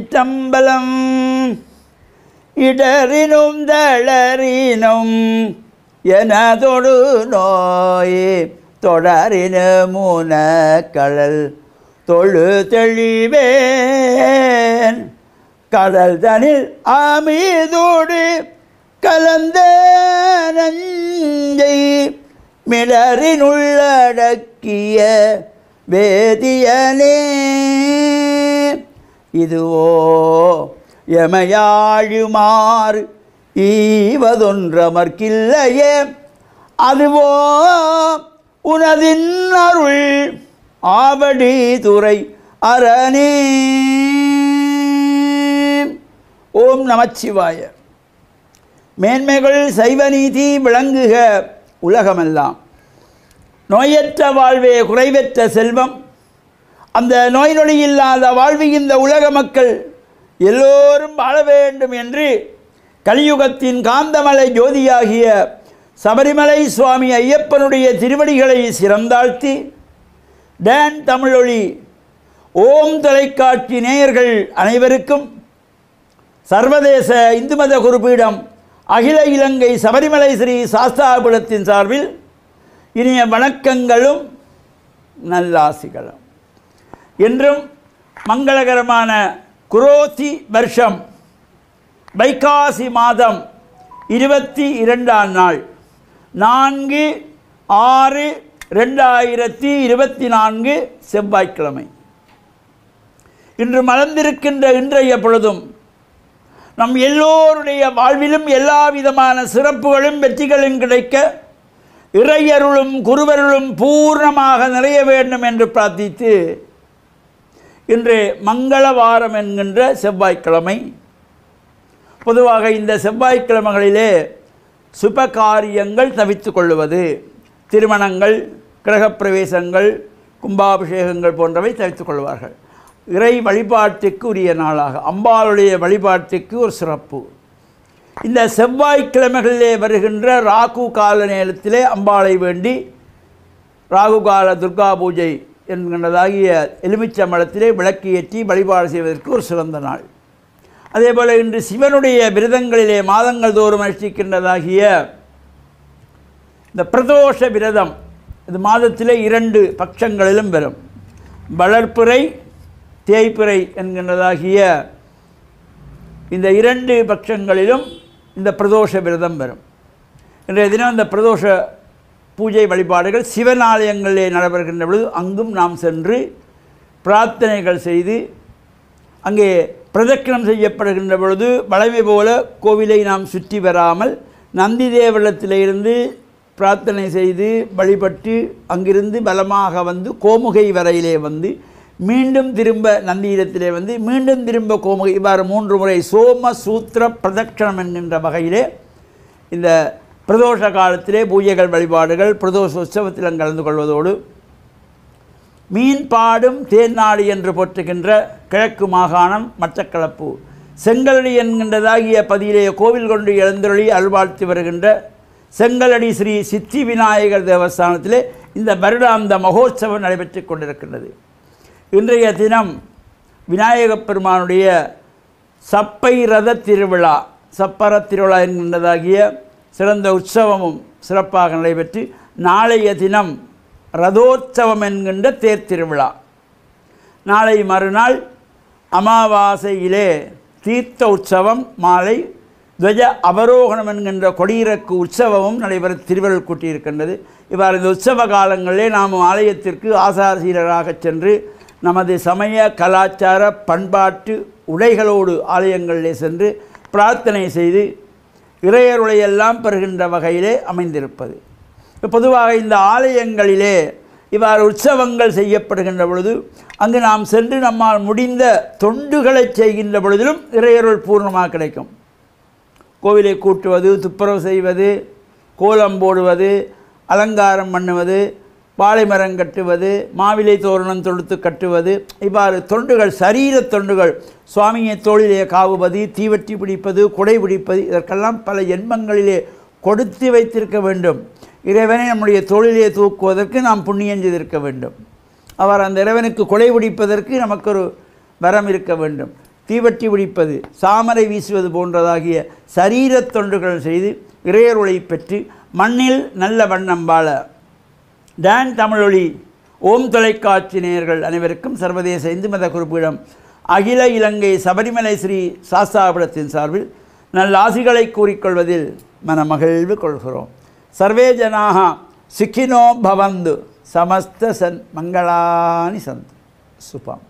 திருச்சிற்றம்பலம். இடறினும் தளரினும் எனதொடு நோய் தொடரின முனக்கடல் தொழு தெளிவேன். கடல் தனில் அமீதோடு கலந்த நஞ்சை மிளறினுள்ளடக்கிய வேதியனே. இதுவோ எமையாழுமாறு ஈவதொன்றமர்க்கில்லையே, அதுவோ உனதின் அருள் ஆவடி துறை அரணே. ஓம் நமச்சிவாய. மேன்மைகள் சைவநீதி விளங்குக உலகமெல்லாம். நோயற்ற வாழ்வே குறைவற்ற செல்வம். அந்த நோய் நொடி இல்லாத வாழ்வு இந்த உலக மக்கள் எல்லோரும் வாழ வேண்டும் என்று கலியுகத்தின் காந்தமலை ஜோதியாகிய சபரிமலை சுவாமி ஐயப்பனுடைய திருவடிகளை சிறந்தாழ்த்தி டான் தமிழொலி ஓம் தொலைக்காட்சி நேயர்கள் அனைவருக்கும் சர்வதேச இந்து மத குருபீடம் அகில இலங்கை சபரிமலை ஸ்ரீ சாஸ்தாபுரத்தின் சார்பில் இனிய வணக்கங்களும் நல்லாசிகளும். என்றும் மங்களகரமான குரோசி வருஷம் வைகாசி மாதம் 22ஆம் நாள் 4/6/2024 செவ்வாய்க்கிழமை. இன்று மலர்ந்திருக்கின்ற இன்றைய பொழுதும் நம் எல்லோருடைய வாழ்விலும் எல்லா விதமான சிறப்புகளும் வெற்றிகளும் கிடைக்க இறையருளும் குருவருளும் பூர்ணமாக நிறைய வேண்டும் என்று பிரார்த்தித்து இன்று மங்களவாரம் என்கின்ற செவ்வாய்க்கிழமை. பொதுவாக இந்த செவ்வாய்க்கிழமைகளிலே சுப காரியங்கள் தவித்து கொள்வது, திருமணங்கள், கிரகப்பிரவேசங்கள், கும்பாபிஷேகங்கள் போன்றவை தவித்துக் கொள்வார்கள். இறை வழிபாட்டுக்கு உரிய நாளாக அம்பாளுடைய வழிபாட்டுக்கு ஒரு சிறப்பு. இந்த செவ்வாய்க்கிழமைகளிலே வருகின்ற ராகு கால நேரத்திலே அம்பாளை வேண்டி ராகு கால துர்கா பூஜை என்கின்றதாகிய எலுமிச்சம்பழத்திலே விளக்கு ஏற்றி வழிபாடு செய்வதற்கு ஒரு சிறந்த நாள். அதேபோல் இன்று சிவனுடைய விரதங்களிலே மாதங்கள் தோறும் அனுஷ்டிக்கின்றதாகிய இந்த பிரதோஷ விரதம் இது மாதத்திலே 2 பட்சங்களிலும் வரும். வளர்ப்புரை, தேய்பிறை என்கின்றதாகிய இந்த 2 பட்சங்களிலும் இந்த பிரதோஷ விரதம் வரும். இன்றைய தினம் இந்த பிரதோஷ பூஜை வழிபாடுகள் சிவன் ஆலயங்களிலே நடைபெறுகின்ற பொழுது அங்கும் நாம் சென்று பிரார்த்தனைகள் செய்து அங்கே பிரதட்சணம் செய்யப்படுகின்ற பொழுது வளைமை போல கோவிலை நாம் சுற்றி வராமல் நந்தி தேவலத்திலிருந்து பிரார்த்தனை செய்து வழிபட்டு அங்கிருந்து பலமாக வந்து கோமுகை வரையிலே வந்து மீண்டும் திரும்ப நந்தியிடத்திலே வந்து மீண்டும் திரும்ப கோமுகை, இவ்வாறு 3 முறை சோம சூத்திர பிரதட்சணம் என்கின்ற வகையிலே இந்த பிரதோஷ காலத்திலே பூஜைகள் வழிபாடுகள் பிரதோஷ உற்சவத்தில் கலந்து கொள்வதோடு மீன்பாடும் தேர்நாடு என்று போற்றுகின்ற கிழக்கு மாகாணம் மட்டக்களப்பு செங்கலடி என்கின்றதாகிய பதியிலே கோவில் கொண்டு எழுந்தருளி அல்வாழ்த்தி வருகின்ற செங்கலடி ஸ்ரீ சித்தி விநாயகர் தேவஸ்தானத்திலே இந்த வருடாந்த மகோத்சவம் நடைபெற்று கொண்டிருக்கின்றது. இன்றைய தினம் விநாயகப் பெருமானுடைய சப்பை ரத திருவிழா, சப்பர திருவிழா என்கின்றதாகிய சிறந்த உற்சவமும் சிறப்பாக நடைபெற்று நாளைய தினம் ரதோற்சவம் என்கின்ற தேர் திருவிழா, நாளை மறுநாள் அமாவாசையிலே தீர்த்த உற்சவம், மாலை துவஜ அவரோகணம் என்கின்ற கொடியிறக்கு உற்சவமும் நடைபெற திருவருள் கூட்டியிருக்கின்றது. இவ்வாறு இந்த உற்சவ காலங்களிலே நாம் ஆலயத்திற்கு ஆசாரசீலராக சென்று நமது சமய கலாச்சார பண்பாட்டு உடைகளோடு ஆலயங்களிலே சென்று பிரார்த்தனை செய்து இறையருளையெல்லாம் பெறுகின்ற வகையிலே அமைந்திருப்பது. பொதுவாக இந்த ஆலயங்களிலே இவ்வாறு உற்சவங்கள் செய்யப்படுகின்ற பொழுது அங்கு நாம் சென்று நம்மால் முடிந்த தொண்டுகளை செய்கின்ற பொழுதிலும் இறையருள் பூர்ணமாக கிடைக்கும். கோவிலை கூட்டுவது, துப்புரவு செய்வது, கோலம் போடுவது, அலங்காரம் பண்ணுவது, வாழை மரம் கட்டுவது, மாவிலை தோரணம் தொடுத்து கட்டுவது, இவ்வாறு தொண்டுகள், சரீர தொண்டுகள், சுவாமியை தோளிலே காவுவது, தீவட்டி பிடிப்பது, குடை பிடிப்பது, இதற்கெல்லாம் பல ஜென்மங்களிலே கொடுத்து வைத்திருக்க வேண்டும். இறைவனை நம்முடைய தோளிலே தூக்குவதற்கு நாம் புண்ணியம் செய்திருக்க வேண்டும். அவர் அந்த இறைவனுக்கு கொடை பிடிப்பதற்கு நமக்கு ஒரு வரம் இருக்க வேண்டும். தீவட்டி பிடிப்பது, சாமரை வீசுவது போன்றதாகிய சரீரத் தொண்டுகள் செய்து இறையருளை பெற்று மண்ணில் நல்ல வண்ணம் வாழ டான் தமிழொலி ஓம் தொலைக்காட்சி நேயர்கள் அனைவருக்கும் சர்வதேச இந்து மத குறிப்பிடம் அகில இலங்கை சபரிமலை ஸ்ரீ சாஸ்தாபுரத்தின் சார்பில் நல்ல ஆசிகளை கூறிக்கொள்வதில் மனமகிழ்வு கொள்கிறோம். சர்வே ஜனாக சுகினோ பவந்து சமஸ்த சன் மங்களானி சந்து சுபம்.